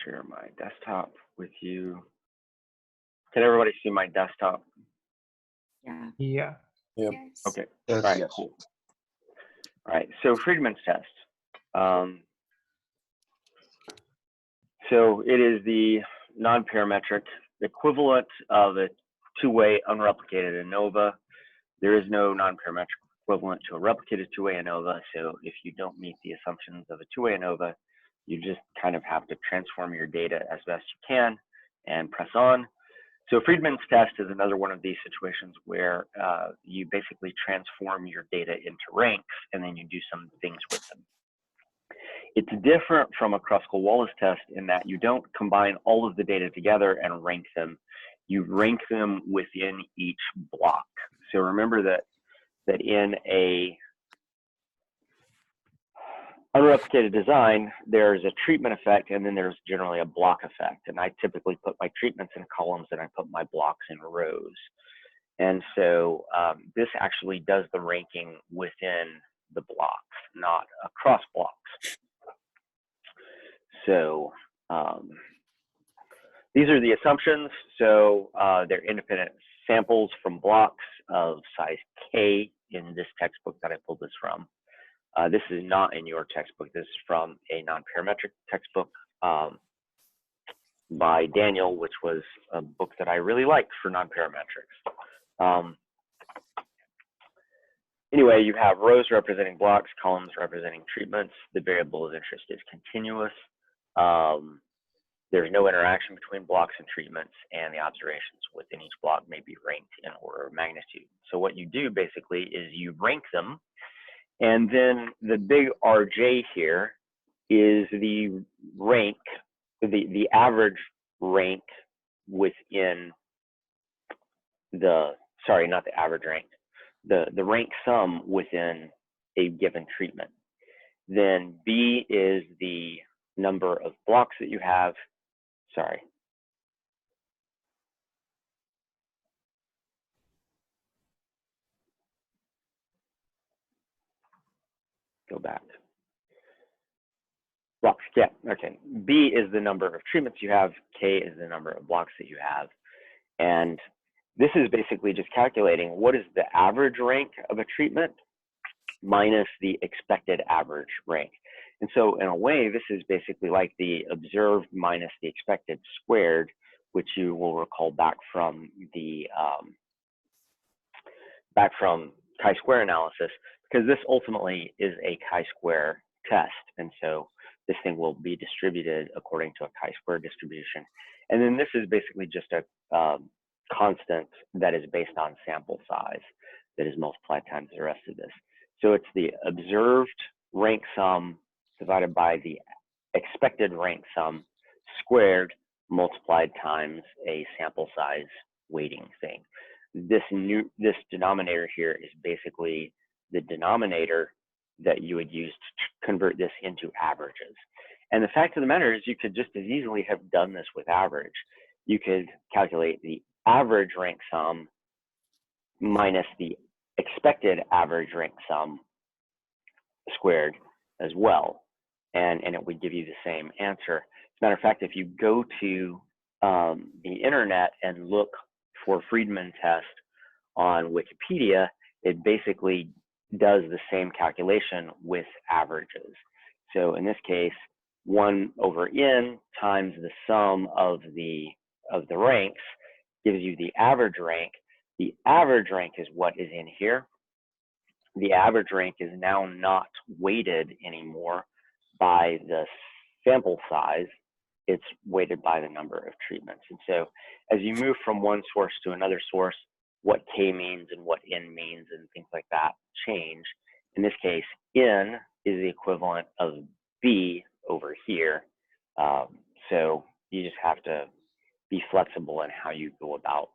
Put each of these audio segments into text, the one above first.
share my desktop with you. Can everybody see my desktop? Yeah. Yeah. Yep. Yes. Okay. Yes. All right, cool. All right, so Friedman's test. So it is the non-parametric equivalent of a two-way unreplicated ANOVA. There is no non-parametric equivalent to a replicated two-way ANOVA. So if you don't meet the assumptions of a two-way ANOVA, you just kind of have to transform your data as best you can and press on. So Friedman's test is another one of these situations where you basically transform your data into ranks and then you do some things with them. It's different from a Kruskal-Wallis test in that you don't combine all of the data together and rank them. You rank them within each block. So remember that in a unreplicated design, there's a treatment effect and then there's generally a block effect. And I typically put my treatments in columns and I put my blocks in rows. And so this actually does the ranking within the blocks, not across blocks. So these are the assumptions. So they're independent samples from blocks of size K in this textbook that I pulled this from. This is not in your textbook. This is from a non-parametric textbook by Daniel, which was a book that I really liked for non-parametrics. Anyway, you have rows representing blocks, columns representing treatments. The variable of interest is continuous. There's no interaction between blocks and treatments, and the observations within each block may be ranked in order of magnitude. So what you do basically is you rank them, and then the big RJ here is the rank, the average rank within the, sorry, not the average rank, the rank sum within a given treatment. Then B is the number of blocks that you have. Sorry. Go back. Blocks, yeah, okay. B is the number of treatments you have. K is the number of blocks that you have. And this is basically just calculating what is the average rank of a treatment minus the expected average rank. And so in a way, this is basically like the observed minus the expected squared, which you will recall back from the chi-square analysis, because this ultimately is a chi-square test. And so this thing will be distributed according to a chi-square distribution. And then this is basically just a constant that is based on sample size that is multiplied times the rest of this. So it's the observed rank sum divided by the expected rank sum squared multiplied times a sample size weighting thing. This denominator here is basically the denominator that you would use to convert this into averages. And the fact of the matter is you could just as easily have done this with average. You could calculate the average rank sum minus the expected average rank sum squared as well. And it would give you the same answer. As a matter of fact, if you go to the internet and look for Friedman test on Wikipedia, it basically does the same calculation with averages. So in this case, 1 over n times the sum of the ranks gives you the average rank. The average rank is what is in here. The average rank is now not weighted anymore by the sample size. It's weighted by the number of treatments. And so as you move from one source to another source, what K means and what N means and things like that change. In this case, N is the equivalent of B over here. So you just have to be flexible in how you go about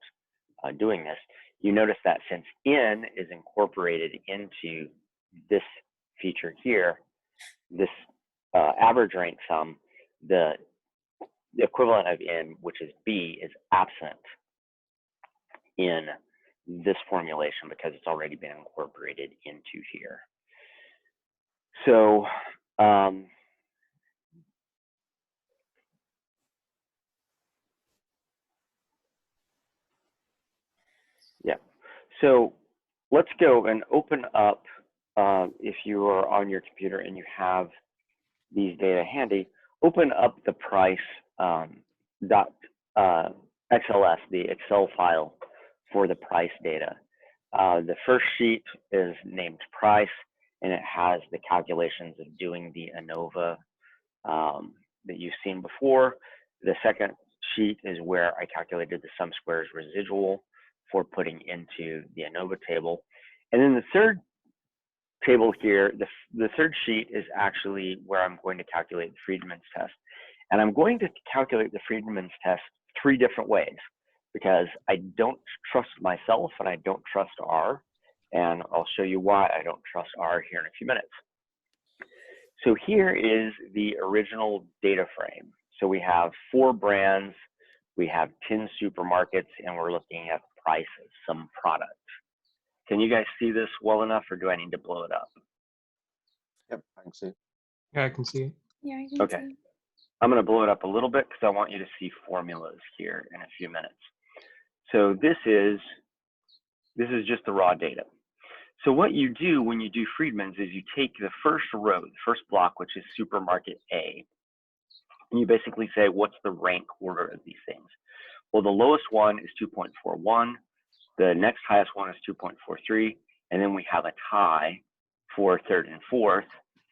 doing this. You notice that since N is incorporated into this feature here, this average rank sum, the equivalent of N, which is B, is absent in this formulation because it's already been incorporated into here. So Yeah. So let's go and open up, if you are on your computer and you have these data handy, open up the price dot XLS, the Excel file for the price data. The first sheet is named price, and it has the calculations of doing the ANOVA that you've seen before. The second sheet is where I calculated the sum squares residual for putting into the ANOVA table. And then the third table here, the third sheet is actually where I'm going to calculate the Friedman's test. And I'm going to calculate the Friedman's test 3 different ways because I don't trust myself and I don't trust R. And I'll show you why I don't trust R here in a few minutes. So here is the original data frame. So we have 4 brands, we have 10 supermarkets, and we're looking at prices, some products. Can you guys see this well enough, or do I need to blow it up? Yep, I can see. Yeah, I can see it. Yeah, I can Okay. see. I'm going to blow it up a little bit because I want you to see formulas here in a few minutes. So this is just the raw data. So what you do when you do Friedman's is you take the first row, the first block, which is supermarket A, and you basically say, what's the rank order of these things? Well, the lowest one is 2.41. The next highest one is 2.43. And then we have a tie for third and fourth,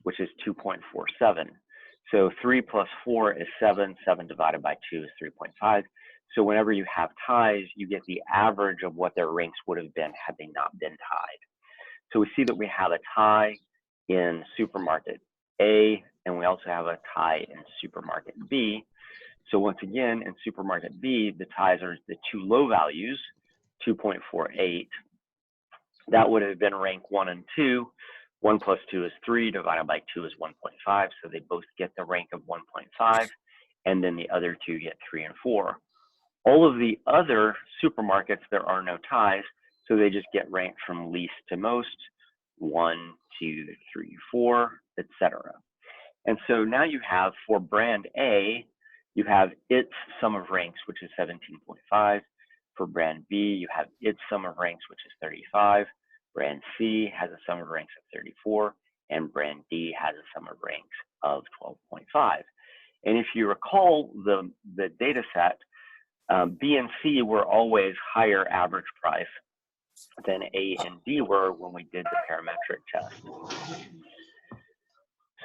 which is 2.47. So 3 plus 4 is 7. 7 divided by 2 is 3.5. So whenever you have ties, you get the average of what their ranks would have been had they not been tied. So we see that we have a tie in supermarket A, and we also have a tie in supermarket B. So once again, in supermarket B, the ties are the 2 low values, 2.48. That would have been rank 1 and 2. 1 plus 2 is 3, divided by 2 is 1.5. So they both get the rank of 1.5, and then the other 2 get 3 and 4. All of the other supermarkets, there are no ties, so they just get ranked from least to most, 1, 2, 3, 4, etc. And so now you have, for brand A, you have its sum of ranks, which is 17.5. For brand B, you have its sum of ranks, which is 35. Brand C has a sum of ranks of 34, and brand D has a sum of ranks of 12.5. And if you recall the data set, B and C were always higher average price than A and D were when we did the parametric test.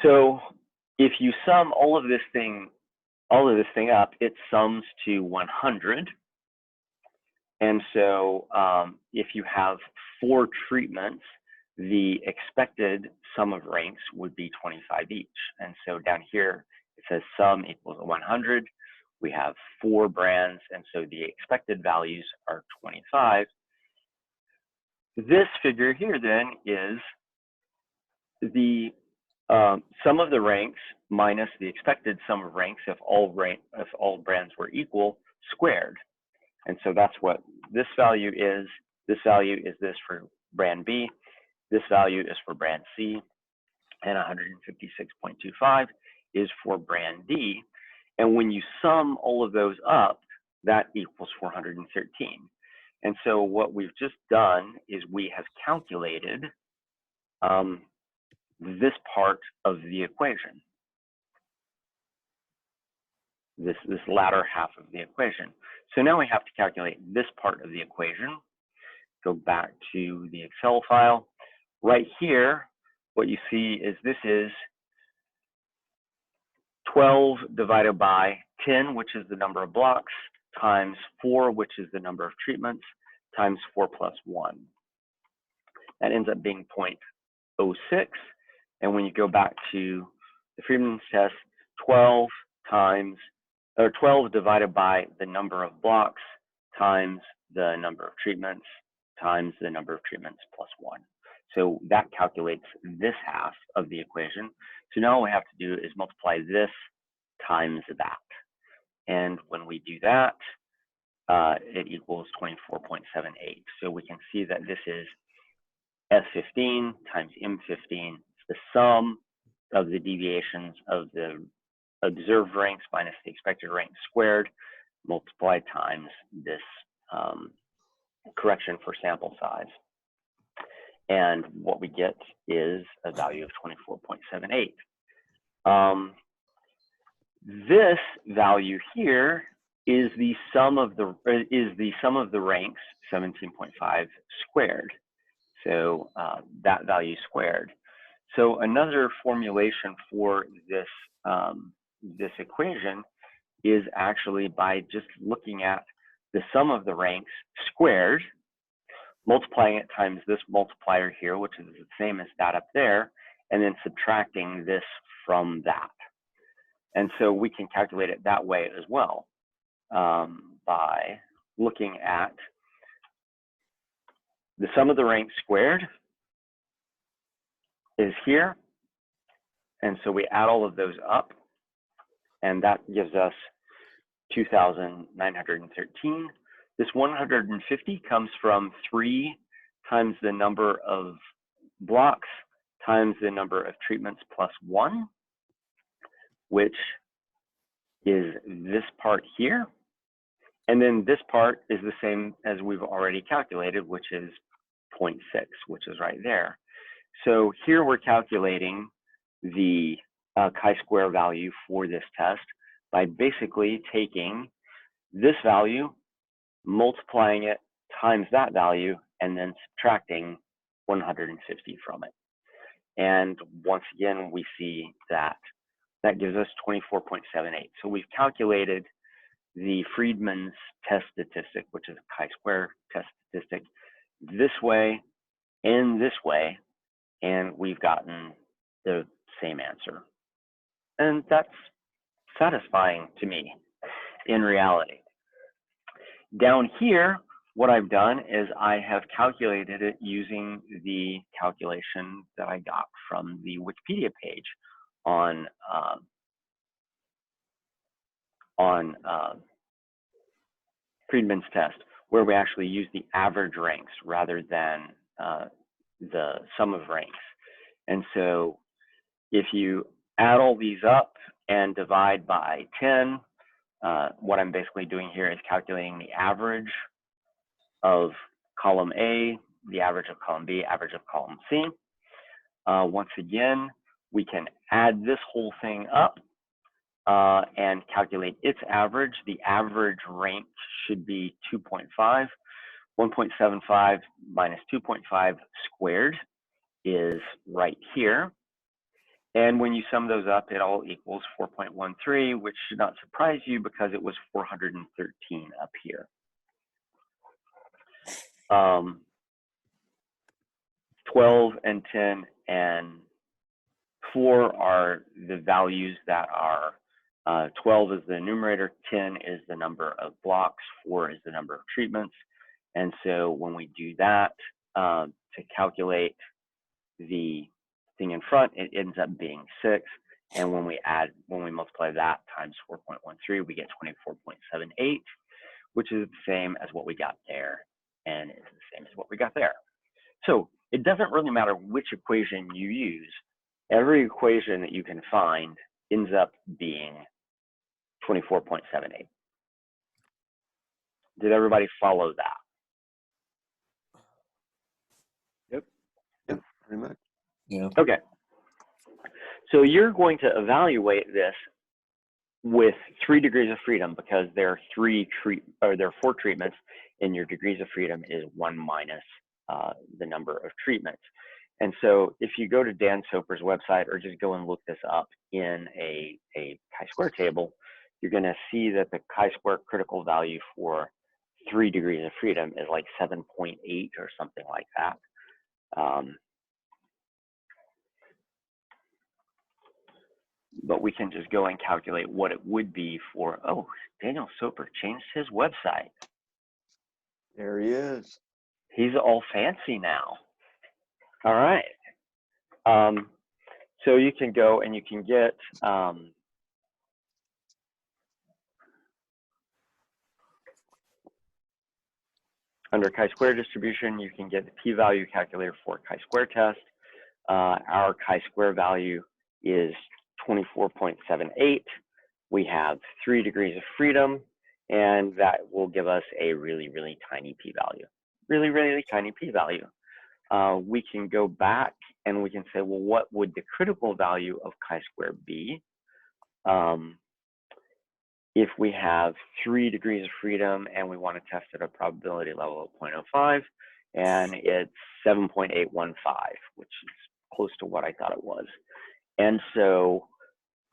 So if you sum all of this thing up, it sums to 100. And so if you have 4 treatments, the expected sum of ranks would be 25 each. And so down here, it says sum equals 100. We have 4 brands, and so the expected values are 25. This figure here then is the sum of the ranks minus the expected sum of ranks if all brands were equal squared. And so that's what this value is. This value is this for brand B. This value is for brand C. And 156.25 is for brand D. And when you sum all of those up, that equals 413. And so what we've just done is we have calculated this part of the equation, this latter half of the equation. So now we have to calculate this part of the equation. Go back to the Excel file. Right here, what you see is this is 12 divided by 10, which is the number of blocks, times 4, which is the number of treatments, times 4 plus 1. That ends up being 0.06. And when you go back to the Friedman's test, 12 divided by the number of blocks times the number of treatments times the number of treatments plus 1. So that calculates this half of the equation. So now all we have to do is multiply this times that. And when we do that, it equals 24.78. So we can see that this is F15 times M15. It's the sum of the deviations of the observed ranks minus the expected ranks squared, multiplied times this correction for sample size. And what we get is a value of 24.78. This value here is the sum of the ranks 17.5 squared. So that value squared. So another formulation for this this equation is actually by just looking at the sum of the ranks squared, multiplying it times this multiplier here, which is the same as that up there, and then subtracting this from that. And so we can calculate it that way as well, by looking at the sum of the ranks squared is here. And so we add all of those up, and that gives us 2,913. This 150 comes from 3 times the number of blocks times the number of treatments plus 1, which is this part here. And then this part is the same as we've already calculated, which is 0.6, which is right there. So here we're calculating the chi-square value for this test by basically taking this value, multiplying it times that value, and then subtracting 150 from it. And once again, we see that that gives us 24.78. So we've calculated the Friedman's test statistic, which is a chi-square test statistic, this way and this way, and we've gotten the same answer. And that's satisfying to me in reality. Down here, what I've done is I have calculated it using the calculation that I got from the Wikipedia page on Friedman's test, where we actually use the average ranks rather than the sum of ranks. And so if you add all these up and divide by 10, what I'm basically doing here is calculating the average of column A, the average of column B, average of column C. Once again, we can add this whole thing up and calculate its average. The average rank should be 2.5. 1.75 minus 2.5 squared is right here. And when you sum those up, it all equals 4.13, which should not surprise you because it was 413 up here. 12 and 10 and 4 are the values that are 12 is the numerator, 10 is the number of blocks, 4 is the number of treatments. And so when we do that to calculate the thing in front, it ends up being 6. And when we multiply that times 4.13, we get 24.78, which is the same as what we got there, and is the same as what we got there. So it doesn't really matter which equation you use. Every equation that you can find ends up being 24.78. Did everybody follow that? Yep, pretty much. Yeah. Okay. So you're going to evaluate this with 3 degrees of freedom because there are 4 treatments, and your degrees of freedom is 1 minus the number of treatments. And so if you go to Dan Soper's website or just go and look this up in a chi-square table, you're going to see that the chi-square critical value for 3 degrees of freedom is like 7.8 or something like that. But we can just go and calculate what it would be for, oh, Daniel Soper changed his website. There he is. He's all fancy now. All right. So you can go and you can get under chi-square distribution, you can get the p-value calculator for chi-square test. Our chi-square value is 24.78. We have 3 degrees of freedom, and that will give us a really, really tiny p-value. really, really tiny p-value. We can go back and we can say, well, what would the critical value of chi-square be if we have 3 degrees of freedom and we want to test at a probability level of 0.05, and it's 7.815, which is close to what I thought it was. And so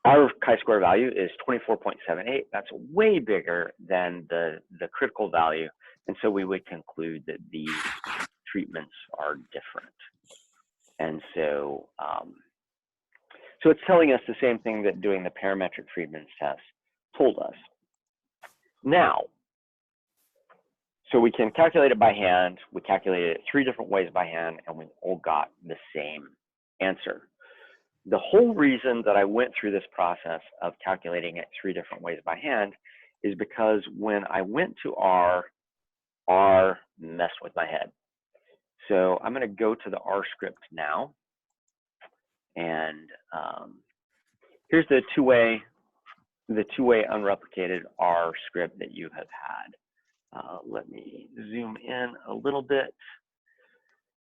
our chi-square value is 24.78. That's way bigger than the critical value. And so we would conclude that these treatments are different. And so, so it's telling us the same thing that doing the parametric Friedman's test told us. Now, so we can calculate it by hand. We calculated it 3 different ways by hand, and we all got the same answer. The whole reason that I went through this process of calculating it 3 different ways by hand is because when I went to R messed with my head. So I'm going to go to the R script now, and here's the two-way unreplicated R script that you have had. Let me zoom in a little bit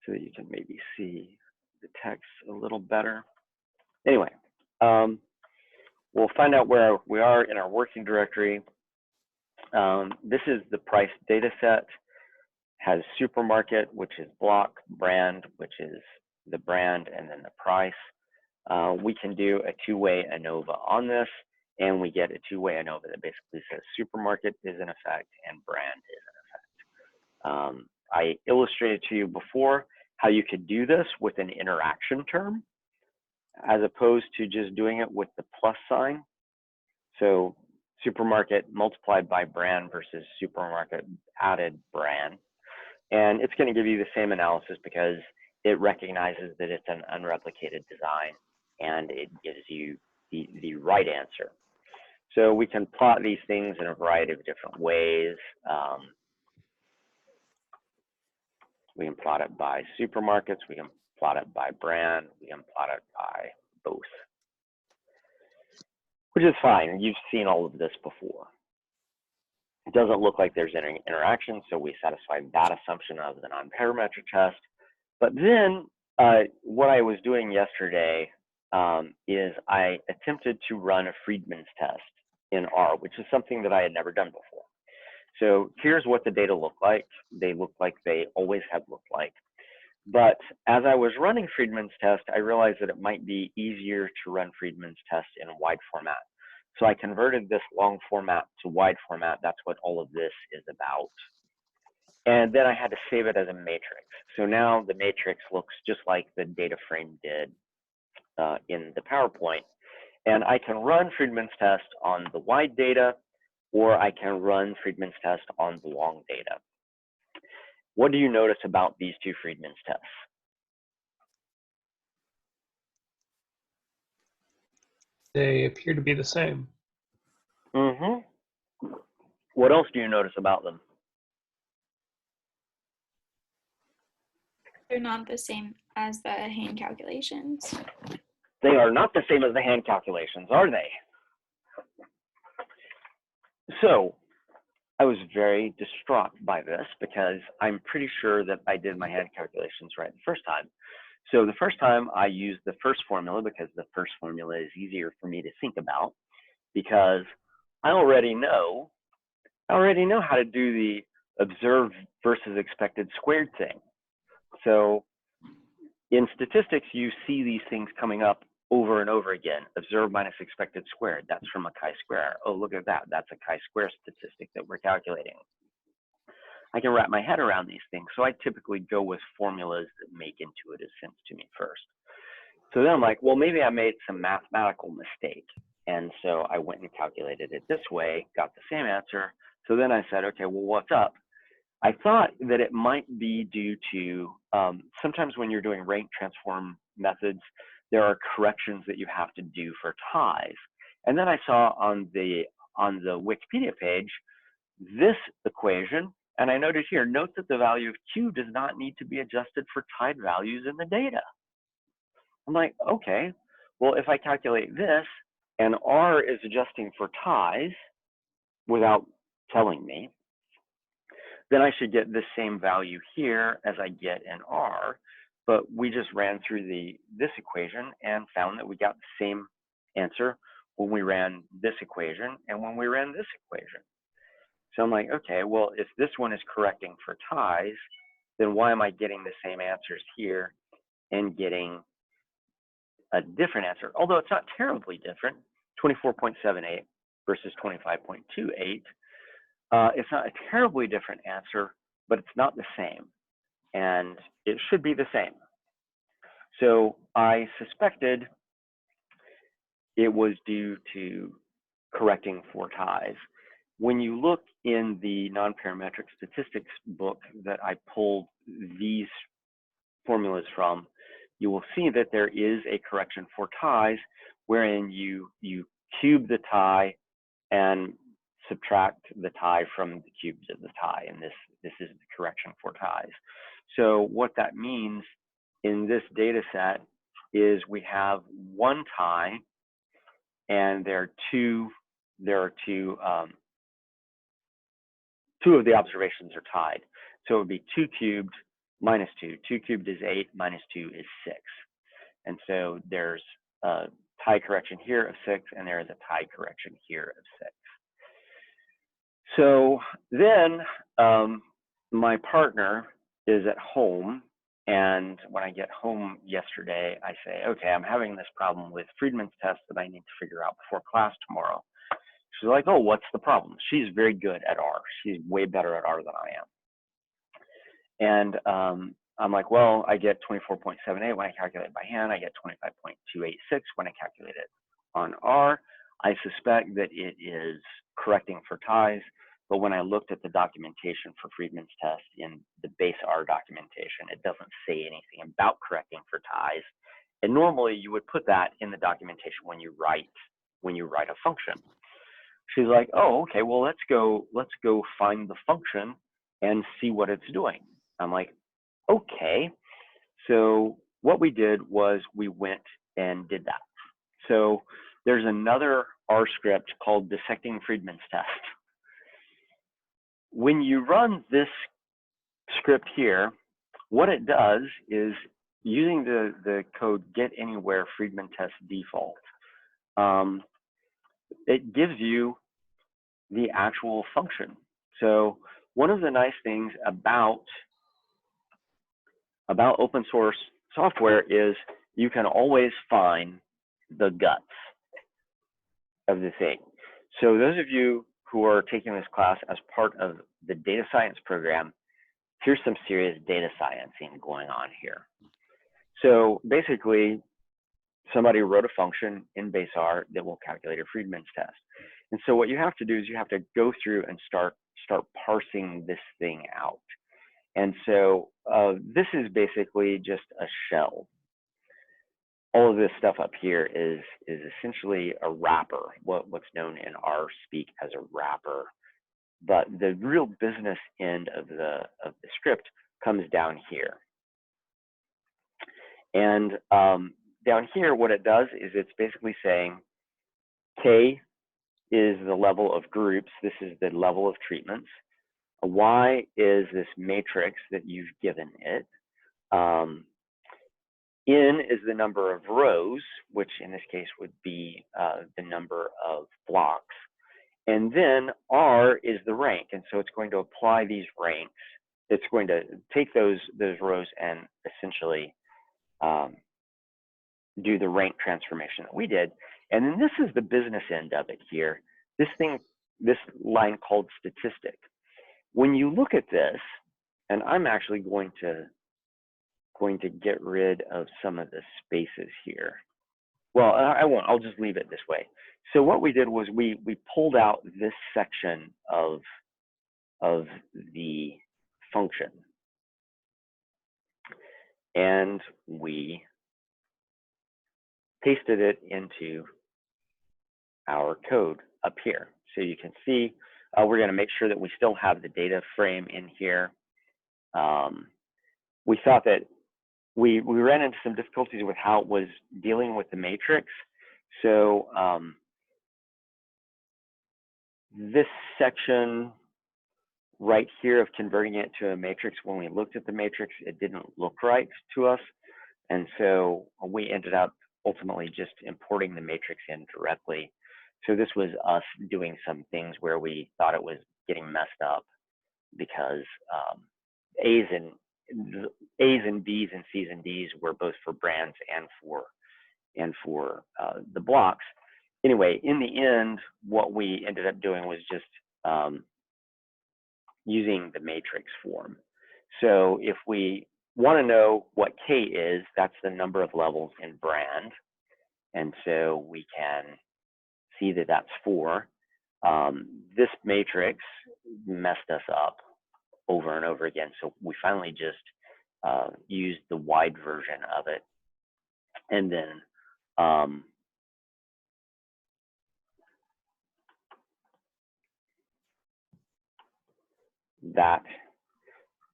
so that you can maybe see the text a little better. Anyway, we'll find out where we are in our working directory. This is the price data set. Has supermarket, which is block, brand, which is the brand, and then the price. We can do a 2-way ANOVA on this, and we get a 2-way ANOVA that basically says supermarket is in effect and brand is in effect. I illustrated to you before how you could do this with an interaction term as opposed to just doing it with the plus sign. So supermarket multiplied by brand versus supermarket added brand. And it's going to give you the same analysis because it recognizes that it's an unreplicated design and it gives you the right answer. So we can plot these things in a variety of different ways. We can plot it by supermarkets, we can plot it by brand, we can plot it by both, which is fine. You've seen all of this before. It doesn't look like there's any interaction, so we satisfy that assumption of the non-parametric test. But then what I was doing yesterday is I attempted to run a Friedman's test in R, which is something that I had never done before. So here's what the data look like. They look like they always have looked like. But as I was running Friedman's test, I realized that it might be easier to run Friedman's test in a wide format. So I converted this long format to wide format. That's what all of this is about. And then I had to save it as a matrix. So now the matrix looks just like the data frame did in the PowerPoint. And I can run Friedman's test on the wide data, or I can run Friedman's test on the long data. What do you notice about these two Friedman's tests? They appear to be the same. Mm-hmm. What else do you notice about them? They're not the same as the hand calculations. They are not the same as the hand calculations, are they? So I was very distraught by this because I'm pretty sure that I did my hand calculations right the first time. So the first time I used the first formula because the first formula is easier for me to think about because I already know how to do the observed versus expected squared thing. So in statistics, you see these things coming up over and over again. Observed minus expected squared, that's from a chi-square. Oh, look at that, that's a chi-square statistic that we're calculating. I can wrap my head around these things, so I typically go with formulas that make intuitive sense to me first. So then I'm like, well, maybe I made some mathematical mistake. And so I went and calculated it this way, got the same answer. So then I said, okay, well, what's up? I thought that it might be due to sometimes when you're doing rank transform methods, there are corrections that you have to do for ties. And then I saw on the Wikipedia page this equation, and I noted here, note that the value of Q does not need to be adjusted for tied values in the data. I'm like, okay, well, if I calculate this and R is adjusting for ties without telling me, then I should get the same value here as I get in R. But we just ran through this equation and found that we got the same answer when we ran this equation and when we ran this equation. So I'm like, okay, well, if this one is correcting for ties, then why am I getting the same answers here and getting a different answer? Although it's not terribly different, 24.78 versus 25.28. It's not a terribly different answer, but it's not the same. And it should be the same. So I suspected it was due to correcting for ties. When you look in the non-parametric statistics book that I pulled these formulas from, you will see that there is a correction for ties wherein you cube the tie and subtract the tie from the cubes of the tie, and this is the correction for ties. So what that means in this data set is we have one tie, and two of the observations are tied. So it would be 2 cubed minus 2. 2 cubed is 8, minus 2 is 6. And so there's a tie correction here of 6, and there is a tie correction here of 6. So then my partner is at home, and when I get home yesterday, I say, okay, I'm having this problem with Friedman's test that I need to figure out before class tomorrow. She's like, oh, what's the problem? She's very good at R. She's way better at R than I am. And I'm like, well, I get 24.78 when I calculate by hand. I get 25.286 when I calculate it on R. I suspect that it is correcting for ties, but when I looked at the documentation for Friedman's test in the base R documentation, it doesn't say anything about correcting for ties. And normally you would put that in the documentation when you write a function. She's like, oh, okay, well, let's go find the function and see what it's doing. I'm like, okay. So what we did was we went and did that. So there's another R script called dissecting Friedman's test. When you run this script here, what it does is using the code get anywhere Friedman test default, it gives you the actual function. So one of the nice things about open source software is you can always find the guts of the thing. So those of you who are taking this class as part of the data science program, here's some serious data sciencing going on here. So basically, somebody wrote a function in base R that will calculate a Friedman's test. And so what you have to do is you have to go through and start parsing this thing out. And so this is basically just a shell. All of this stuff up here is essentially a wrapper, what's known in R speak as a wrapper. But the real business end of the script comes down here. And down here, what it does is it's basically saying K is the level of groups. This is the level of treatments. Y is this matrix that you've given it. N is the number of rows, which in this case would be the number of blocks. And then R is the rank. And so it's going to apply these ranks. It's going to take those rows and essentially do the rank transformation that we did. And then this is the business end of it here. This line called statistic. When you look at this, and I'm actually going to get rid of some of the spaces here. Well, I won't, I'll just leave it this way. So what we did was we pulled out this section of the function, and we pasted it into our code up here. So you can see we're going to make sure that we still have the data frame in here. We thought that we ran into some difficulties with how it was dealing with the matrix. So this section right here of converting it to a matrix, when we looked at the matrix, it didn't look right to us. And so we ended up ultimately just importing the matrix in directly. So this was us doing some things where we thought it was getting messed up because A's and B's and C's and D's were both for brands and for the blocks. Anyway, in the end, what we ended up doing was just using the matrix form. So if we want to know what K is, that's the number of levels in brand. And so we can see that that's 4. This matrix messed us up over and over again. So we finally just used the wide version of it. And then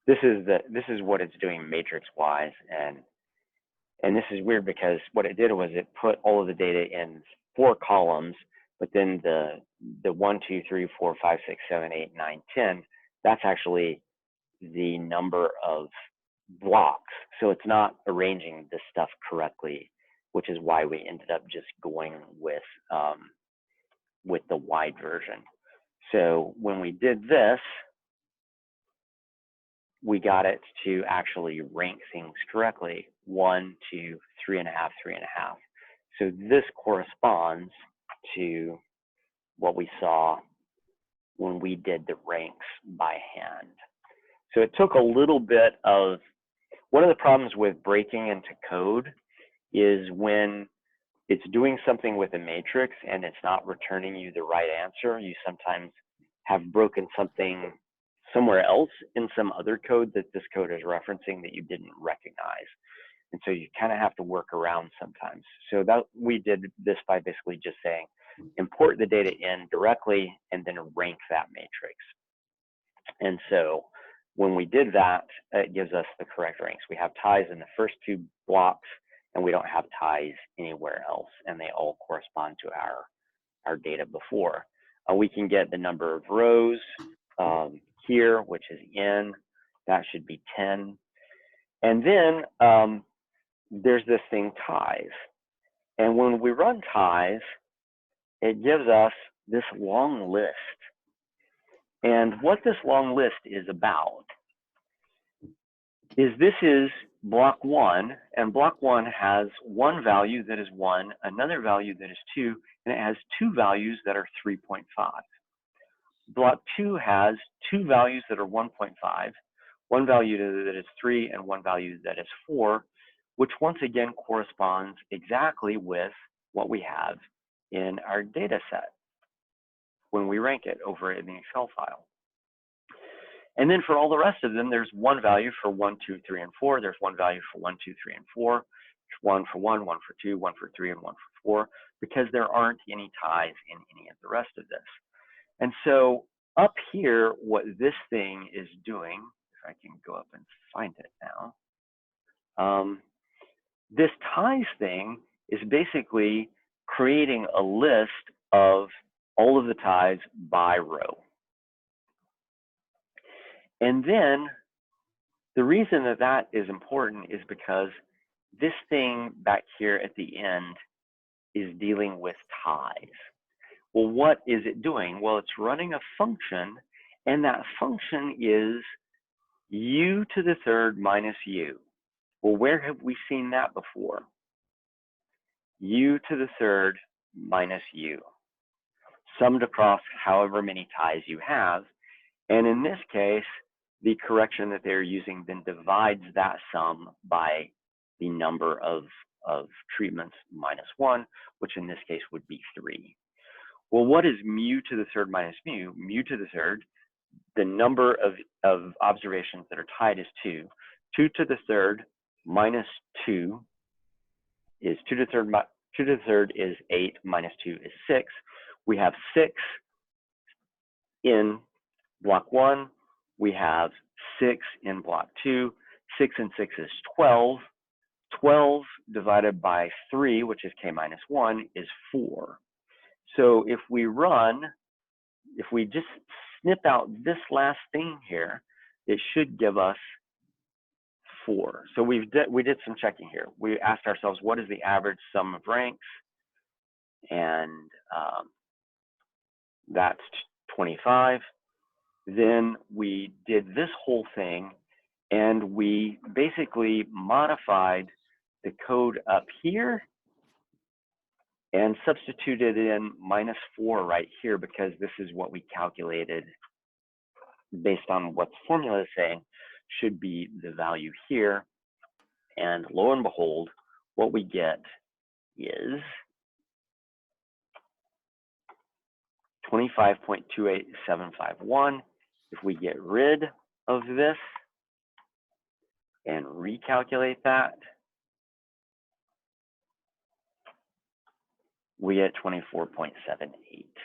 this is what it's doing matrix wise, and this is weird because what it did was it put all of the data in 4 columns, but then the 1, 2, 3, 4, 5, 6, 7, 8, 9, 10, that's actually the number of blocks. So it's not arranging this stuff correctly, which is why we ended up just going with the wide version. So when we did this, we got it to actually rank things correctly, 1, 2, 3.5, 3.5. So this corresponds to what we saw when we did the ranks by hand. So it took a little bit of, one of the problems with breaking into code is when it's doing something with a matrix and it's not returning you the right answer, you sometimes have broken something somewhere else in some other code that this code is referencing that you didn't recognize. And so you kind of have to work around sometimes. So that we did this by basically just saying, import the data in directly and then rank that matrix. And so when we did that, it gives us the correct ranks. We have ties in the first 2 blocks and we don't have ties anywhere else, and they all correspond to our data before. We can get the number of rows here, which is n, that should be 10. And then there's this thing ties. And when we run ties, it gives us this long list. And what this long list is about is this is block 1, and block 1 has one value that is 1, another value that is 2, and it has 2 values that are 3.5. Block 2 has 2 values that are 1.5, one value that is 3, and one value that is 4, which once again corresponds exactly with what we have in our data set when we rank it over in the Excel file. And then for all the rest of them, there's one value for 1, 2, 3, and 4. There's one value for 1, 2, 3, and 4. There's 1 for 1, 1 for 2, 1 for 3, and 1 for 4, because there aren't any ties in any of the rest of this. And so up here, what this thing is doing, if I can go up and find it now, this ties thing is basically creating a list of all of the ties by row. And then the reason that that is important is because this thing back here at the end is dealing with ties. Well, what is it doing? Well, it's running a function, and that function is u to the third minus u. Well, where have we seen that before? U to the third minus u, summed across however many ties you have. And in this case, the correction that they're using then divides that sum by the number of treatments minus 1, which in this case would be 3. Well, what is mu to the third minus mu? Mu to the third, the number of observations that are tied is 2. 2 to the third minus 2 is 2 to the third is 8, minus 2 is 6. We have 6 in block 1. We have 6 in block 2. 6 and 6 is 12. 12 divided by 3, which is k minus 1, is 4. So if we just snip out this last thing here, it should give us 4. So we did some checking here. We asked ourselves, what is the average sum of ranks? And that's 25. Then we did this whole thing, and we basically modified the code up here and substituted in -4 right here, because this is what we calculated based on what the formula is saying should be the value here. And lo and behold, what we get is 25.28751. If we get rid of this and recalculate that, we get 24.78.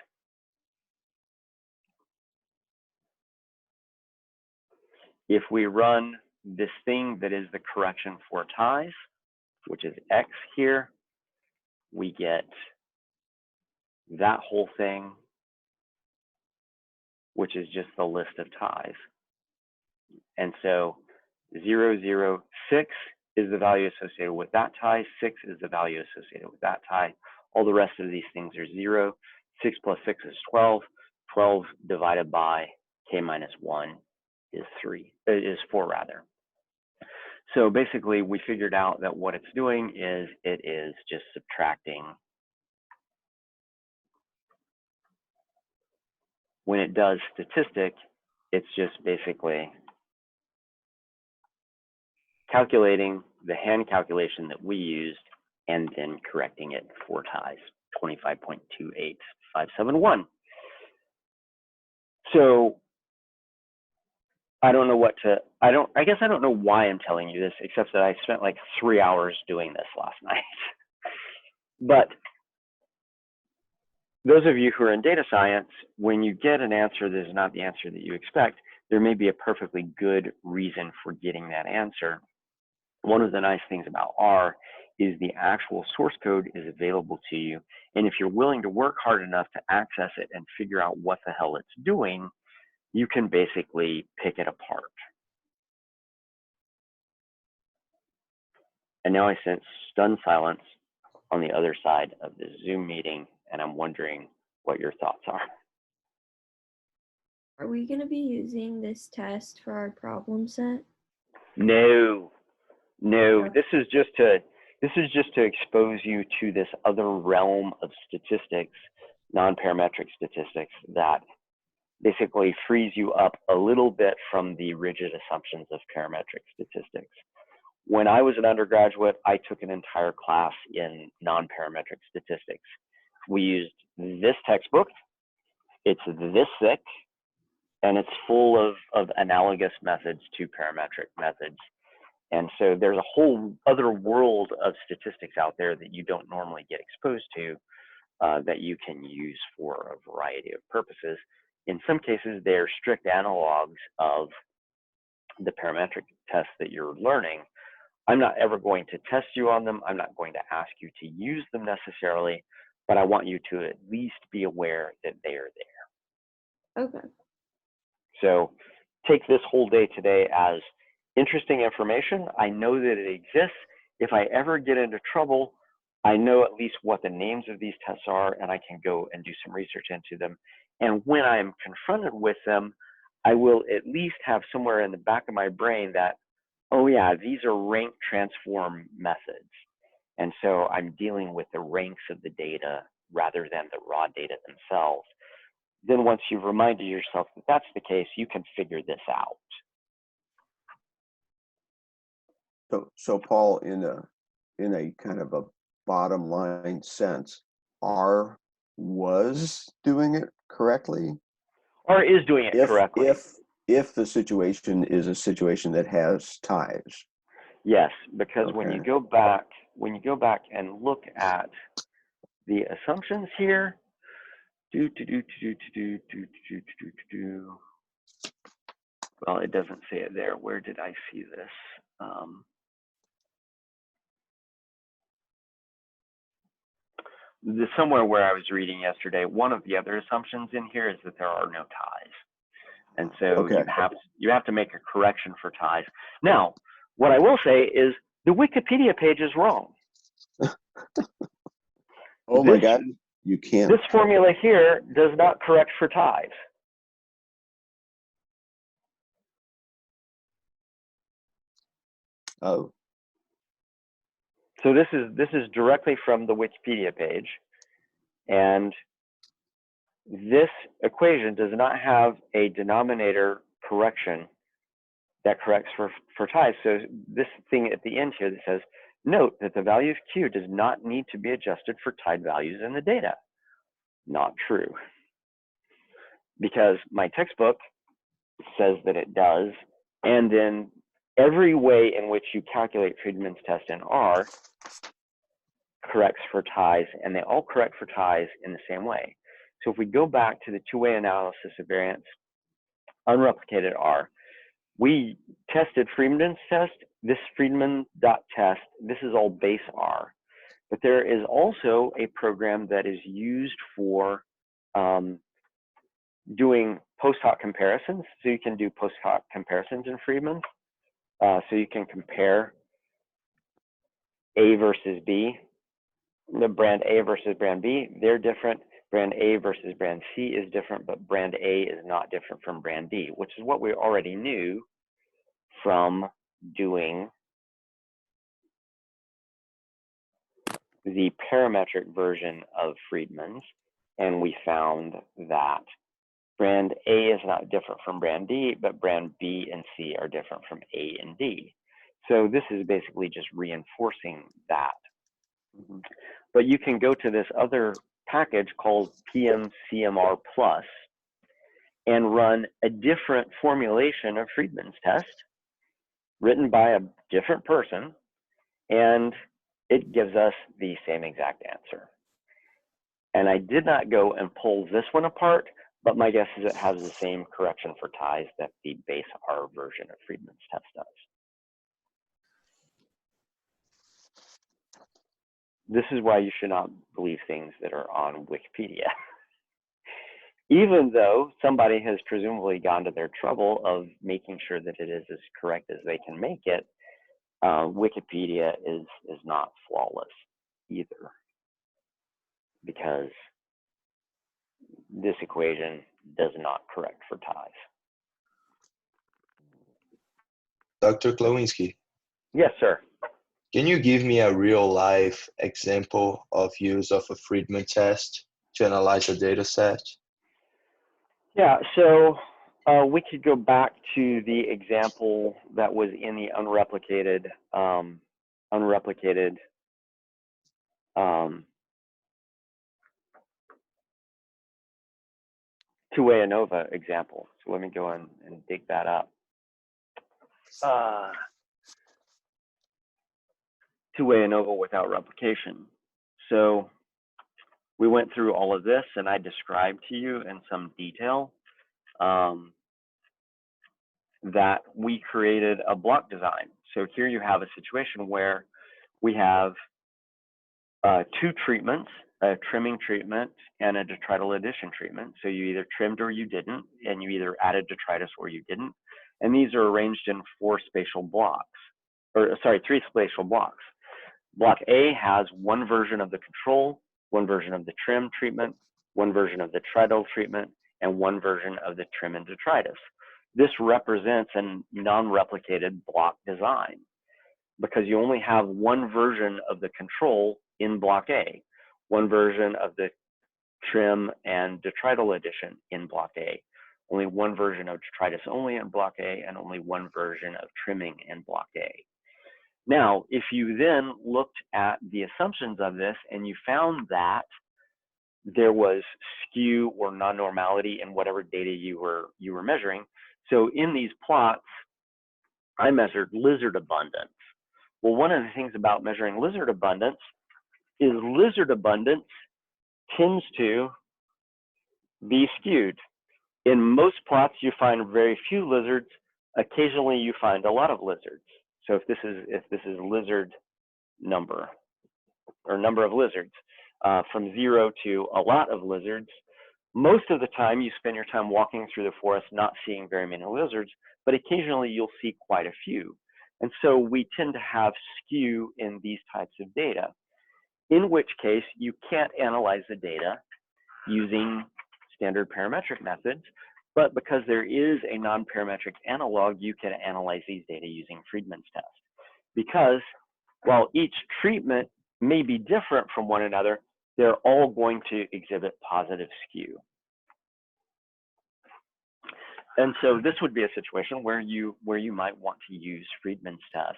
If we run this thing that is the correction for ties, which is X here, we get that whole thing, which is just the list of ties. And so 006 is the value associated with that tie, 6 is the value associated with that tie. All the rest of these things are 0. 6 plus 6 is 12. 12 divided by k minus 1 is 4 rather. So basically we figured out that what it's doing is it is just subtracting. When it does statistic, it's just basically calculating the hand calculation that we used and then correcting it 4 ties, 25.28571. So I don't know what to, I guess I don't know why I'm telling you this, except that I spent like 3 hours doing this last night. But those of you who are in data science, when you get an answer that is not the answer that you expect, there may be a perfectly good reason for getting that answer. One of the nice things about R is the actual source code is available to you. And if you're willing to work hard enough to access it and figure out what the hell it's doing, you can basically pick it apart. And now I sense stunned silence on the other side of the Zoom meeting, and I'm wondering what your thoughts are. Are we going to be using this test for our problem set? No, Yeah. this is just to expose you to this other realm of statistics, non-parametric statistics, that basically frees you up a little bit from the rigid assumptions of parametric statistics. When I was an undergraduate, I took an entire class in non-parametric statistics. We used this textbook. It's this thick, and it's full of analogous methods to parametric methods. And so there's a whole other world of statistics out there that you don't normally get exposed to, that you can use for a variety of purposes. In some cases, they're strict analogs of the parametric tests that you're learning. I'm not ever going to test you on them. I'm not going to ask you to use them necessarily, but I want you to at least be aware that they are there. Okay. So take this whole day today as interesting information. I know that it exists. If I ever get into trouble, I know at least what the names of these tests are, and I can go and do some research into them. And when I am confronted with them, I will at least have somewhere in the back of my brain that, oh yeah, these are rank transform methods. And so I'm dealing with the ranks of the data rather than the raw data themselves. Then once you've reminded yourself that that's the case, you can figure this out. So Paul, in a kind of a bottom line sense, R was doing it correctly? R is doing it correctly. If the situation is a situation that has ties. Yes, because Okay. when you go back and look at the assumptions here, well, it doesn't say it there. Where did I see this? Somewhere where I was reading yesterday, one of the other assumptions in here is that there are no ties. And so Okay. you have to make a correction for ties. Now, what I will say is the Wikipedia page is wrong. Oh my This- God, you can't. This formula here does not correct for ties. Oh, So this is directly from the Wikipedia page, and this equation does not have a denominator correction that corrects for ties. So this thing at the end here that says, note that the value of Q does not need to be adjusted for tied values in the data. Not true. Because my textbook says that it does, and then every way in which you calculate Friedman's test in R corrects for ties, and they all correct for ties in the same way. So if we go back to the two-way analysis of variance, unreplicated R, we tested Friedman's test, this Friedman.test, this is all base R. But there is also a program that is used for doing post hoc comparisons. So you can do post hoc comparisons in Friedman. So you can compare A versus B, the brand A versus brand B, they're different. Brand A versus brand C is different, but brand A is not different from brand B, which is what we already knew from doing the parametric version of Friedman's. And we found that brand A is not different from brand D, but brand B and C are different from A and D. So this is basically just reinforcing that. mhm. But you can go to this other package called PMCMR Plus and run a different formulation of Friedman's test written by a different person, and it gives us the same exact answer. And I did not go and pull this one apart, but my guess is it has the same correction for ties that the base R version of Friedman's test does. This is why you should not believe things that are on Wikipedia. Even though somebody has presumably gone to their trouble of making sure that it is as correct as they can make it, Wikipedia is not flawless either, because this equation does not correct for ties. Dr. Klawinski, Yes, sir. can you give me a real life example of use of a Friedman test to analyze a data set? Yeah, so we could go back to the example that was in the unreplicated two-way ANOVA example. So let me go in and dig that up. Two-way ANOVA without replication. So we went through all of this, and I described to you in some detail that we created a block design. So here you have a situation where we have two treatments, a trimming treatment and a detrital addition treatment. So you either trimmed or you didn't, and you either added detritus or you didn't. And these are arranged in three spatial blocks. Block A has one version of the control, one version of the trim treatment, one version of the detrital treatment, and one version of the trim and detritus. This represents a non-replicated block design because you only have one version of the control in block A, one version of the trim and detrital addition in block A, only one version of detritus only in block A, and only one version of trimming in block A. Now, if you then looked at the assumptions of this and you found that there was skew or non-normality in whatever data you were measuring. So in these plots, I measured lizard abundance. Well, one of the things about measuring lizard abundance is lizard abundance tends to be skewed. In most plots, you find very few lizards. Occasionally, you find a lot of lizards. So if this is lizard number or number of lizards, from 0 to a lot of lizards, Most of the time, you spend your time walking through the forest, not seeing very many lizards, but occasionally you'll see quite a few. And so we tend to have skew in these types of data, in which case you can't analyze the data using standard parametric methods, but because there is a non-parametric analog, you can analyze these data using Friedman's test. Because while each treatment may be different from one another, they're all going to exhibit positive skew. And so this would be a situation where you might want to use Friedman's test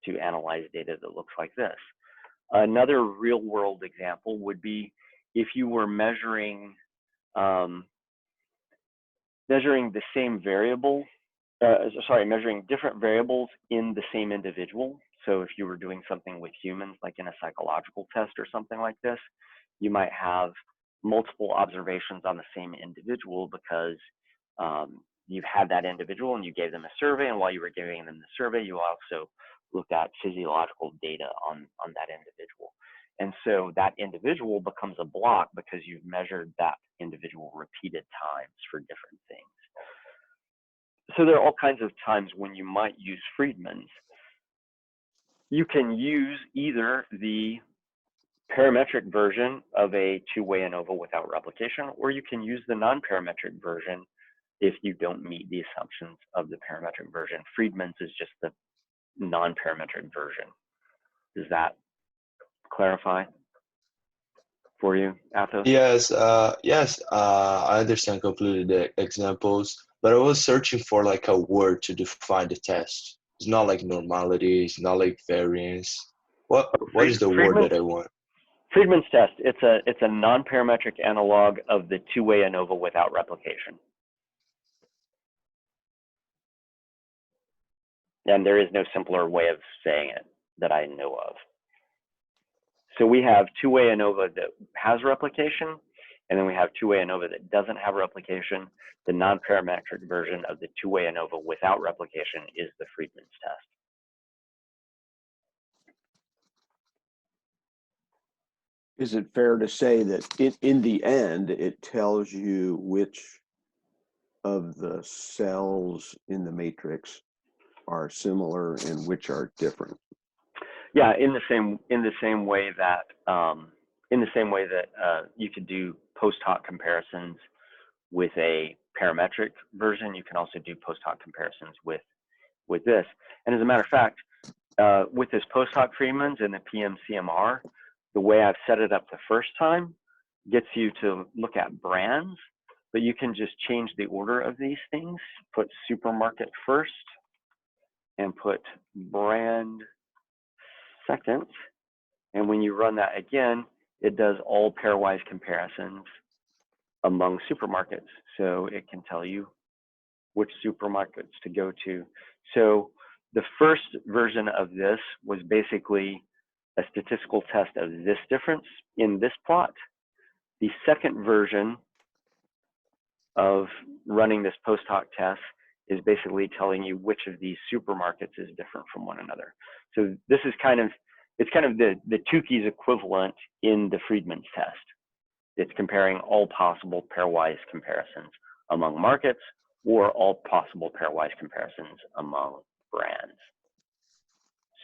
to analyze data that looks like this. Another real world example would be if you were measuring the same variable, measuring different variables in the same individual. So if you were doing something with humans, like in a psychological test or something like this, you might have multiple observations on the same individual because you had that individual and you gave them a survey, and while you were giving them the survey, you also looked at physiological data on that individual. And so that individual becomes a block because you've measured that individual repeated times for different things. So there are all kinds of times when you might use Friedman's. You can use either the parametric version of a two-way ANOVA without replication, or you can use the non-parametric version if you don't meet the assumptions of the parametric version. Friedman's is just the non-parametric version. Does that clarify for you, Athos? Yes, I understand completely the examples, but I was searching for like a word to define the test. It's not like normality, it's not like variance. What is the word that I want? Friedman's test, it's a non-parametric analog of the two-way ANOVA without replication. And there is no simpler way of saying it that I know of. So we have two-way ANOVA that has replication, and then we have two-way ANOVA that doesn't have replication. The non-parametric version of the two-way ANOVA without replication is the Friedman's test. Is it fair to say that in the end, it tells you which of the cells in the matrix are similar and which are different? Yeah, in the same way that you could do post hoc comparisons with a parametric version, you can also do post hoc comparisons with this. And as a matter of fact, with this post hoc Friedman's and the PMCMR, the way I've set it up the first time gets you to look at brands, but you can just change the order of these things. Put supermarket first and put brand second. And when you run that again, it does all pairwise comparisons among supermarkets. So it can tell you which supermarkets to go to. So the first version of this was basically a statistical test of this difference in this plot. The second version of running this post hoc test is basically telling you which of these supermarkets is different from one another. So this is kind of the Tukey's equivalent in the Friedman's test. It's comparing all possible pairwise comparisons among markets or all possible pairwise comparisons among brands.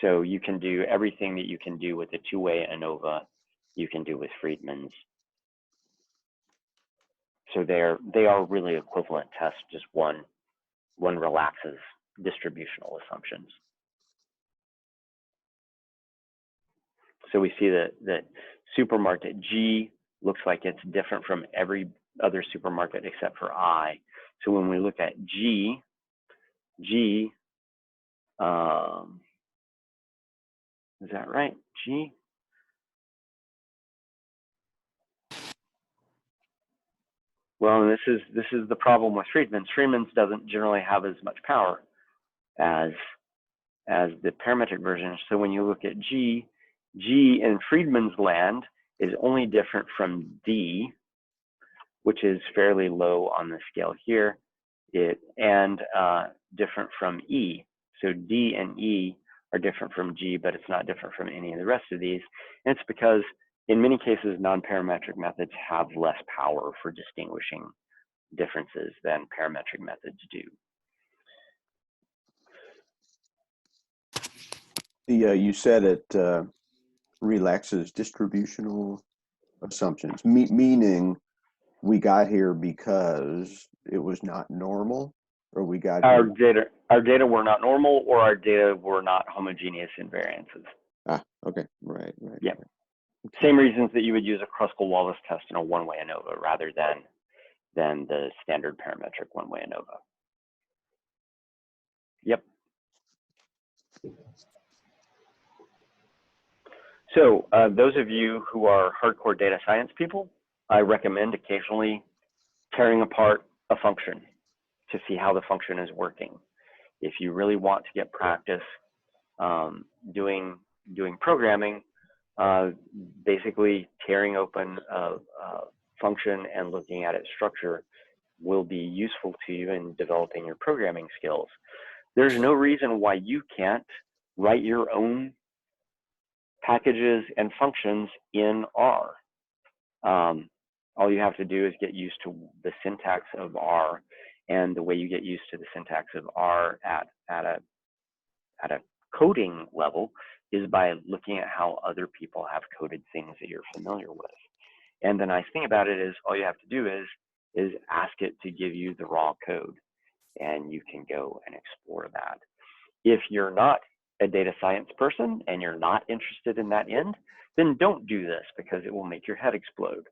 So you can do everything that you can do with the two-way ANOVA, you can do with Friedman's. So they are really equivalent tests, just one relaxes distributional assumptions. So we see that supermarket G looks like it's different from every other supermarket except for I. So when we look at G, is that right? G? Well, this is the problem with Friedman's. Friedman's doesn't generally have as much power as the parametric version. So when you look at G in Friedman's land is only different from D, which is fairly low on the scale here, and different from E. So D and E are different from G, but it's not different from any of the rest of these. And it's because in many cases, non-parametric methods have less power for distinguishing differences than parametric methods do. You said it relaxes distributional assumptions, meaning we got here because it was not normal, or we got Our here. data were not normal, or our data were not homogeneous invariances. Ah, okay, right. Yeah. Okay. Same reasons that you would use a Kruskal-Wallis test in a one-way ANOVA rather than the standard parametric one-way ANOVA. Yep. So those of you who are hardcore data science people, I recommend occasionally tearing apart a function to see how the function is working. If you really want to get practice doing programming, basically tearing open a function and looking at its structure will be useful to you in developing your programming skills. There's no reason why you can't write your own packages and functions in R. All you have to do is get used to the syntax of R, and the way you get used to the syntax of R at a coding level is by looking at how other people have coded things that you're familiar with. And the nice thing about it is all you have to do is ask it to give you the raw code, and you can go and explore that. If you're not a data science person and you're not interested in that end, then don't do this because it will make your head explode.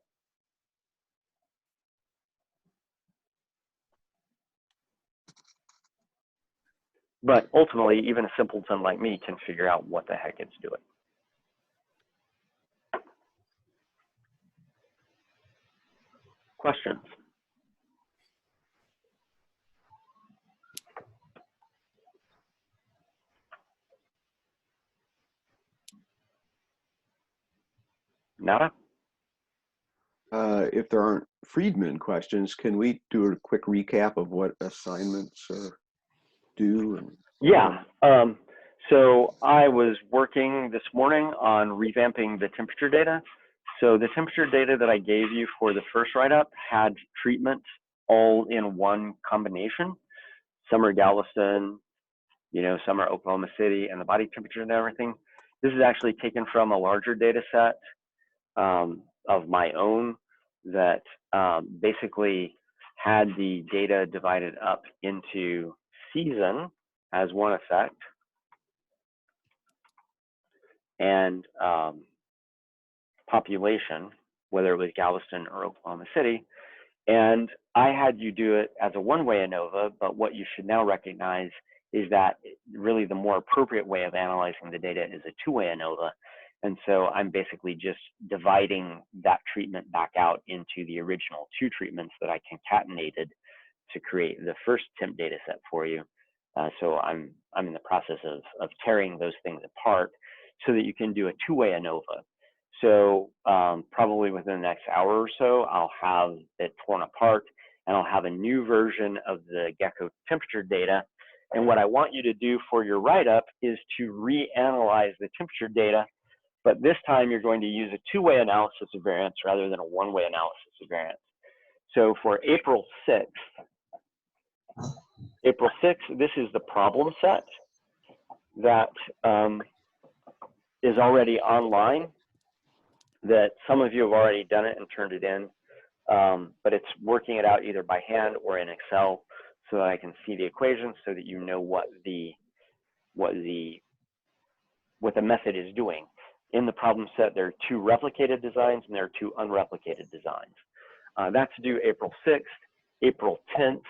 But ultimately, even a simpleton like me can figure out what the heck it's doing. Questions? Nada? If there aren't Friedman questions, can we do a quick recap of what assignments do? Yeah. So I was working this morning on revamping the temperature data. So the temperature data that I gave you for the first write-up had treatment all in one combination. Some are Galveston, some are Oklahoma City, and the body temperature and everything. This is actually taken from a larger data set of my own that basically had the data divided up into season as one effect, and population, whether it was Galveston or Oklahoma City. And I had you do it as a one-way ANOVA, but what you should now recognize is that really the more appropriate way of analyzing the data is a two-way ANOVA. And so I'm basically just dividing that treatment back out into the original two treatments that I concatenated to create the first temp data set for you. So I'm in the process of tearing those things apart so that you can do a two-way ANOVA. So probably within the next hour or so, I'll have it torn apart, and I'll have a new version of the Gecko temperature data. And what I want you to do for your write-up is to reanalyze the temperature data, but this time you're going to use a two-way analysis of variance rather than a one-way analysis of variance. So for April 6th, this is the problem set that is already online, that some of you have already done it and turned it in, but it's working it out either by hand or in Excel so that I can see the equations so that you know what the method is doing. In the problem set, there are two replicated designs and there are two unreplicated designs. That's due April 6th. April 10th,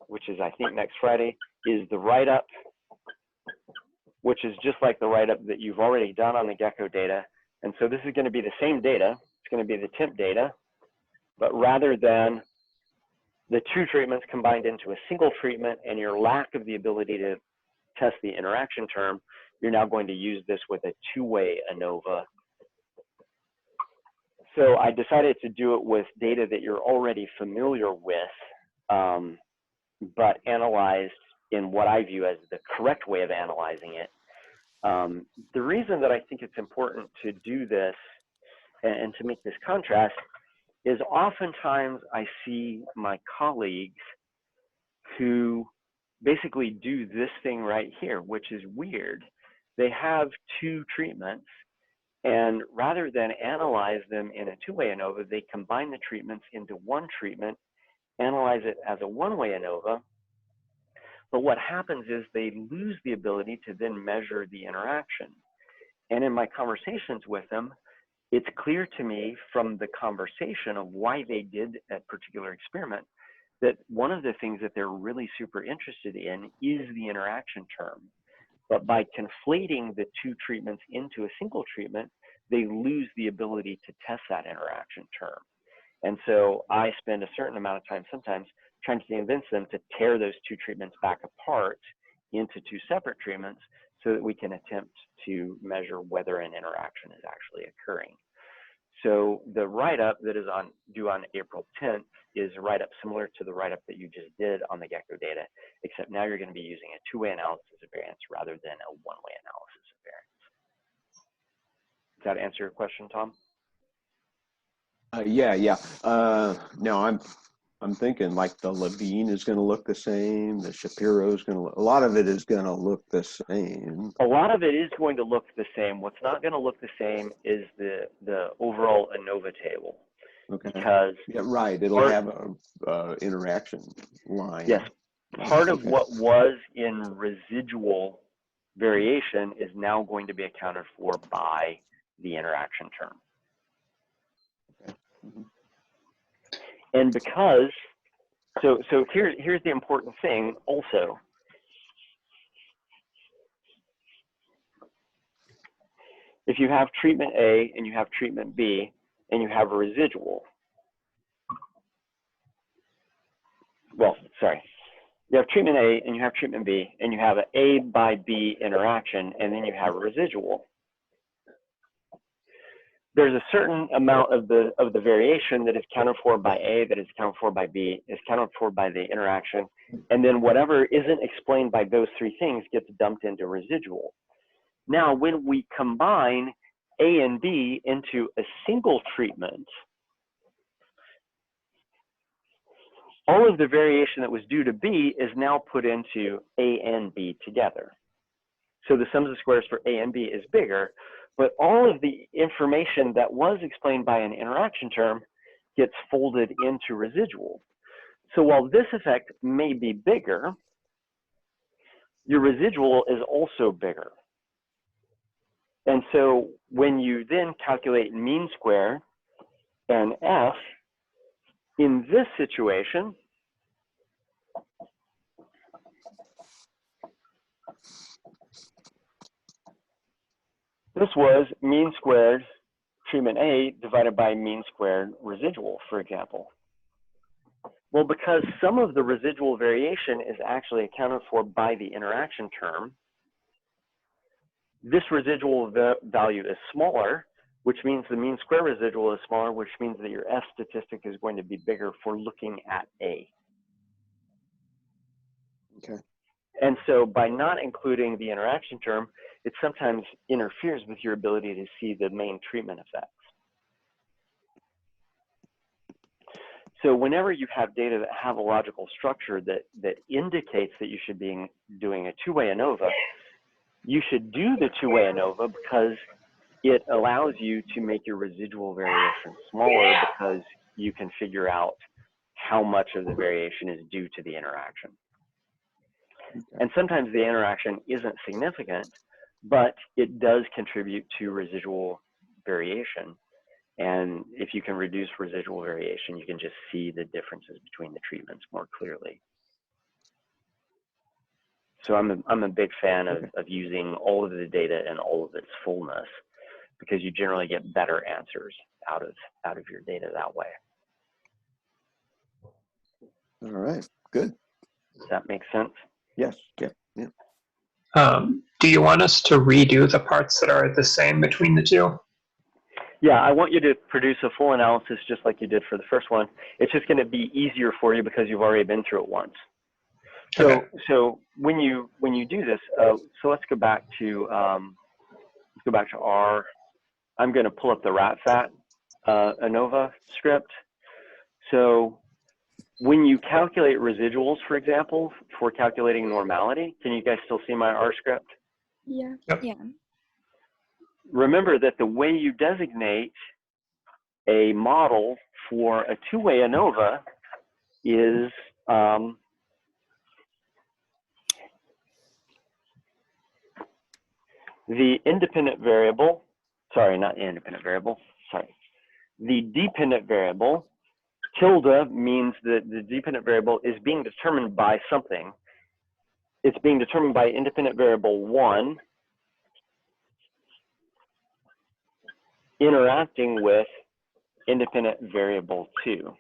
which is I think next Friday, is the write-up, which is just like the write-up that you've already done on the Gecko data. And so this is going to be the same data. It's going to be the temp data, but rather than the two treatments combined into a single treatment and your lack of the ability to test the interaction term, you're now going to use this with a two-way ANOVA. So I decided to do it with data that you're already familiar with, but analyzed in what I view as the correct way of analyzing it. The reason that I think it's important to do this and to make this contrast, is oftentimes I see my colleagues who basically do this thing right here, which is weird. They have two treatments, and rather than analyze them in a two-way ANOVA, they combine the treatments into one treatment, analyze it as a one-way ANOVA. But what happens is they lose the ability to then measure the interaction. And in my conversations with them, it's clear to me from the conversation of why they did a particular experiment that one of the things that they're really super interested in is the interaction term. But by conflating the two treatments into a single treatment, they lose the ability to test that interaction term. And so I spend a certain amount of time sometimes trying to convince them to tear those two treatments back apart into two separate treatments so that we can attempt to measure whether an interaction is actually occurring. So the write-up that is due on April 10th is a write-up similar to the write-up that you just did on the Gecko data, except now you're going to be using a two-way analysis of variance rather than a one-way analysis of variance. Does that answer your question, Tom? Yeah. Now I'm thinking like the Levine is going to look the same. The Shapiro is going to look, a lot of it is going to look the same. A lot of it is going to look the same. What's not going to look the same is the overall ANOVA table. Okay. Because yeah, right. It'll have a interaction line. Yes. Part of what was in residual variation is now going to be accounted for by the interaction term. Okay. Mm-hmm. And because, so here's the important thing also. If you have treatment A and you have treatment B and you have a residual, well, sorry, you have treatment A and you have treatment B and you have an A by B interaction and then you have a residual. There's a certain amount of the variation that is accounted for by A, that is accounted for by B, is accounted for by the interaction, and then whatever isn't explained by those three things gets dumped into residual. Now, when we combine A and B into a single treatment, all of the variation that was due to B is now put into A and B together. So the sums of squares for A and B is bigger, but all of the information that was explained by an interaction term gets folded into residual. So while this effect may be bigger, your residual is also bigger. And so when you then calculate mean square and F, in this situation, this was mean squared treatment A divided by mean squared residual, for example. Well, because some of the residual variation is actually accounted for by the interaction term, this residual value is smaller, which means the mean square residual is smaller, which means that your F statistic is going to be bigger for looking at A. Okay. And so by not including the interaction term, it sometimes interferes with your ability to see the main treatment effects. So whenever you have data that have a logical structure that indicates that you should be doing a two-way ANOVA, you should do the two-way ANOVA because it allows you to make your residual variation smaller because you can figure out how much of the variation is due to the interaction. And sometimes the interaction isn't significant, but it does contribute to residual variation. And if you can reduce residual variation, you can just see the differences between the treatments more clearly. So I'm a big fan of using all of the data in all of its fullness because you generally get better answers out of your data that way. All right, good. Does that make sense? Yes, yeah. Do you want us to redo the parts that are the same between the two? Yeah, I want you to produce a full analysis just like you did for the first one. It's just going to be easier for you because you've already been through it once. So, Okay. so when you do this, so let's go back to R. I'm going to pull up the rat fat ANOVA script. So when you calculate residuals, for example, for calculating normality, can you guys still see my R script? Yeah. Yeah. Remember that the way you designate a model for a two-way ANOVA is the independent variable, sorry, not the independent variable, sorry. The dependent variable, tilde, means that the dependent variable is being determined by something. It's being determined by independent variable 1 interacting with independent variable 2,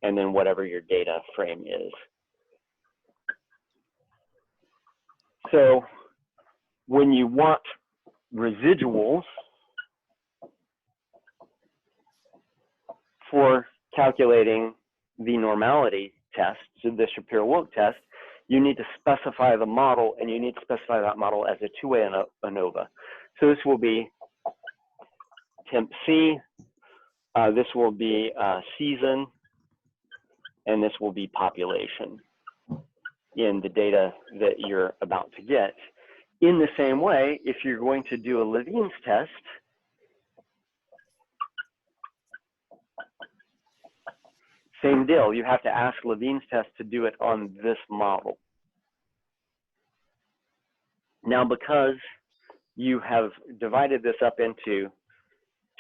and then whatever your data frame is. So when you want residuals for calculating the normality test, so the Shapiro-Wilk test, you need to specify the model, and you need to specify that model as a two-way ANOVA. So this will be temp C, this will be season, and this will be population in the data that you're about to get. In the same way, if you're going to do a Levene's test, same deal. You have to ask Levene's test to do it on this model. Now, because you have divided this up into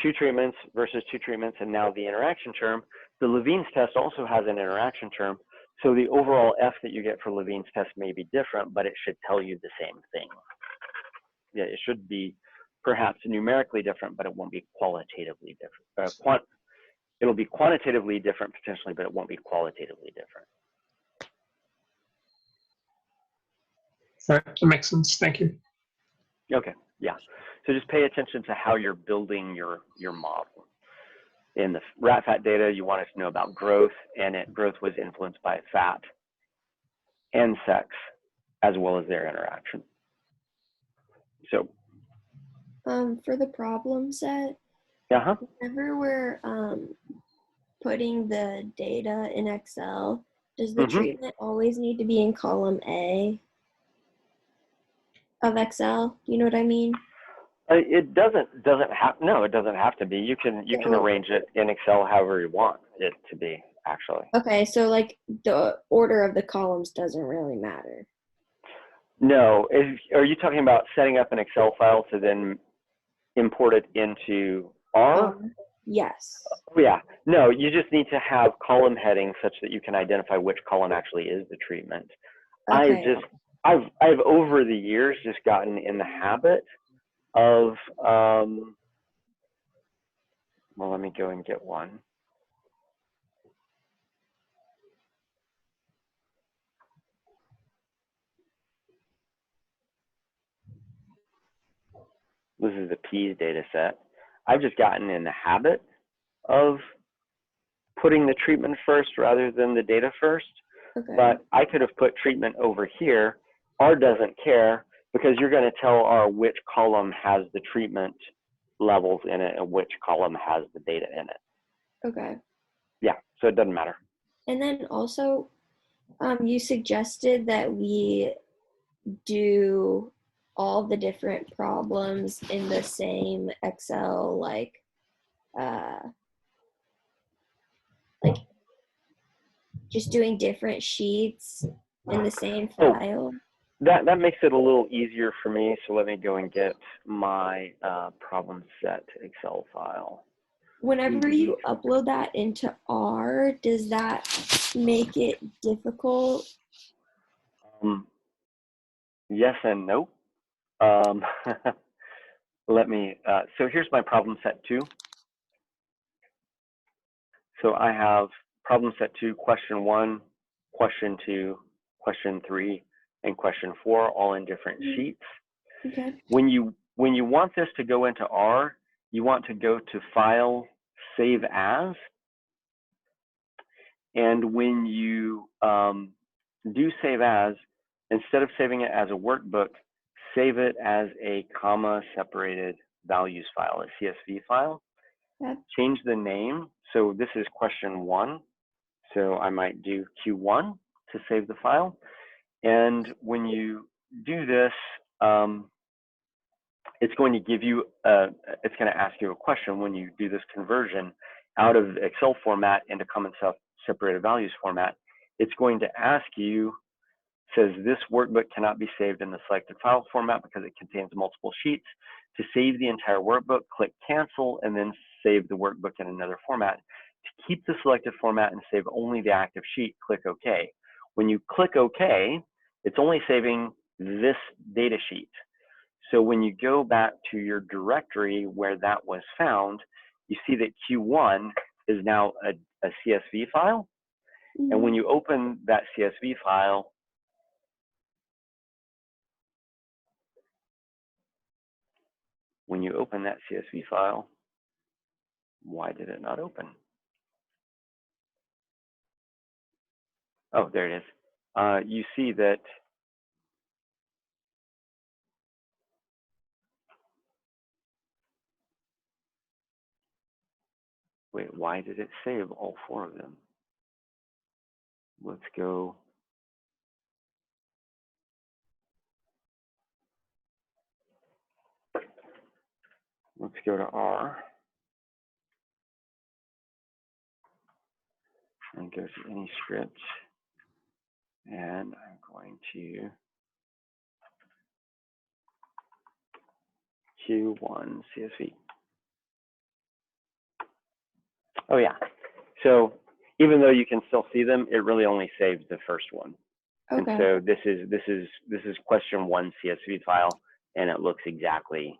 2 treatments versus 2 treatments, and now the interaction term, the Levene's test also has an interaction term. So the overall F that you get for Levene's test may be different, but it should tell you the same thing. Yeah, it should be perhaps numerically different, but it won't be qualitatively different. It'll be quantitatively different potentially, but it won't be qualitatively different. All right, that makes sense. Thank you. Okay, yeah. So just pay attention to how you're building your model. In the rat fat data, you wanted to know about growth, and growth was influenced by fat and sex, as well as their interaction. So, For the problem set, whenever we're putting the data in Excel, does the treatment always need to be in column A of Excel? You know what I mean? It doesn't have, no, it doesn't have to be. You can arrange it in Excel however you want it to be, actually. Okay, so like the order of the columns doesn't really matter. No, are you talking about setting up an Excel file to then import it into R? Yes. Yeah, no, you just need to have column headings such that you can identify which column actually is the treatment. Okay. I've over the years just gotten in the habit of, well, let me go and get one. This is the PEAS data set. I've just gotten in the habit of putting the treatment first rather than the data first. Okay. But I could have put treatment over here. R doesn't care because you're going to tell R which column has the treatment levels in it and which column has the data in it. Okay. Yeah, so it doesn't matter. And then also, you suggested that we do all the different problems in the same Excel, like just doing different sheets in the same file. That makes it a little easier for me. So let me go and get my problem set Excel file. Whenever you upload that into R, does that make it difficult? Yes and no. Let me, so here's my problem set 2. So I have problem set 2, question 1, question 2, question 3, and question 4, all in different sheets. Okay. When you want this to go into R, you want to go to File, Save As. And when you do Save As, instead of saving it as a workbook, save it as a comma-separated values file, a CSV file. Okay. change the name. So this is question 1. So I might do Q1 to save the file. And when you do this, it's going to give you, it's going to ask you a question when you do this conversion out of Excel format into common separated values format. It's going to ask you, says this workbook cannot be saved in the selected file format because it contains multiple sheets. To save the entire workbook, click cancel and then save the workbook in another format. To keep the selected format and save only the active sheet, click OK. When you click OK, it's only saving this data sheet. So when you go back to your directory where that was found, you see that Q1 is now a CSV file. And when you open that CSV file, why did it not open? Oh, there it is. You see that wait, why did it save all 4 of them? Let's go. Let's go to R and go to any script. And I'm going to Q1 CSV. Oh yeah. So even though you can still see them, it really only saves the first one. Okay. And so this is question 1 CSV file, and it looks exactly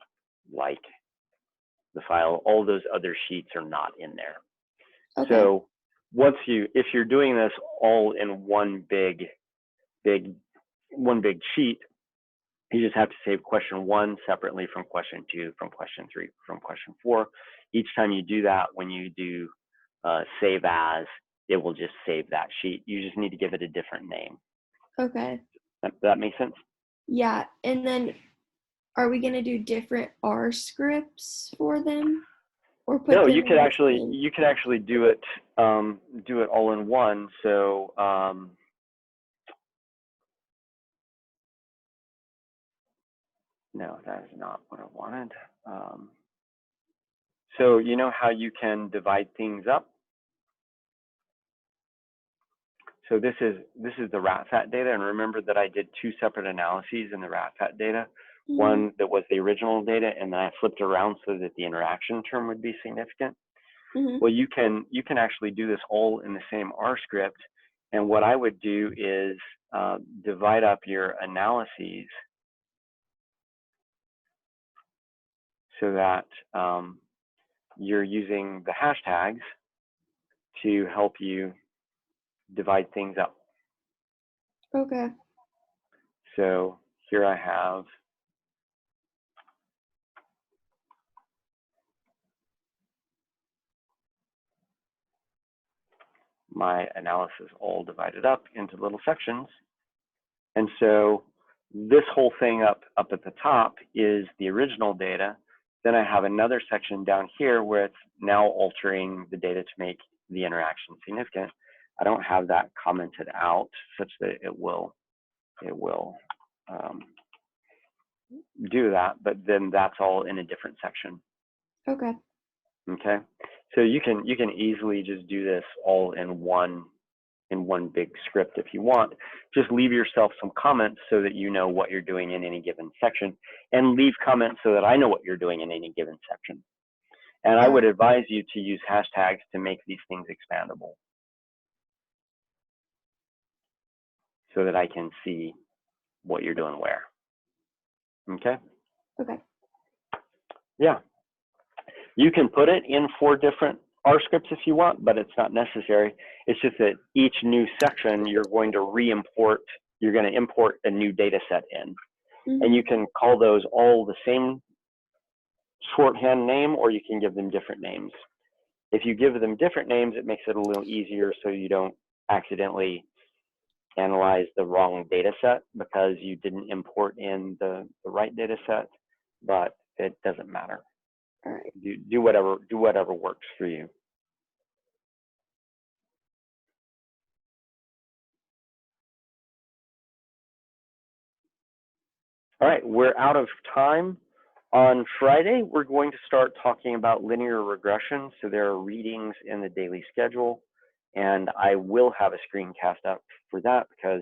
like the file. All those other sheets are not in there. Okay. So once if you're doing this all in one big sheet, you just have to save question 1 separately from question 2, from question 3, from question 4. Each time you do that, when you do save as, it will just save that sheet. You just need to give it a different name. Okay. That makes sense? Yeah, and then are we gonna do different R scripts for them, or put No, them you in could the actually same? do it all in one. So no, that is not what I wanted. So you know how you can divide things up? So this is the RAT-FAT data, and remember that I did 2 separate analyses in the RAT-FAT data. Mhm. One that was the original data, and then I flipped around so that the interaction term would be significant. Mhm. Well, you can actually do this all in the same R script, and what I would do is divide up your analyses so that you're using the hashtags to help you divide things up. Okay. So here I have my analysis all divided up into little sections. And so this whole thing up at the top is the original data. Then I have another section down here where it's now altering the data to make the interaction significant. I don't have that commented out such that it will do that, but then that's all in a different section. Okay. Okay, so you can easily just do this all in one big script if you want. Just leave yourself some comments so that you know what you're doing in any given section, and leave comments so that I know what you're doing in any given section. And I would advise you to use hashtags to make these things expandable so that I can see what you're doing where. Okay? Okay. Yeah. You can put it in 4 different R scripts if you want, but it's not necessary. It's just that each new section you're going to import a new data set in. Mhm. And you can call those all the same shorthand name, or you can give them different names. If you give them different names, it makes it a little easier so you don't accidentally analyze the wrong data set because you didn't import in the right data set, but it doesn't matter. All right. Do whatever works for you. All right, we're out of time. On Friday, we're going to start talking about linear regression. So there are readings in the daily schedule, and I will have a screencast up for that because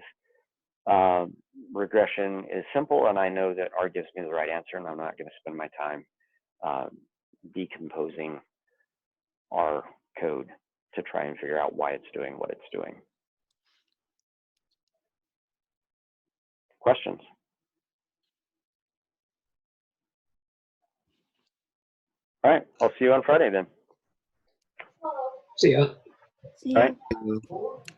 regression is simple, and I know that R gives me the right answer, and I'm not going to spend my time decomposing R code to try and figure out why it's doing what it's doing. Questions? All right, I'll see you on Friday then. See ya. See All ya. right.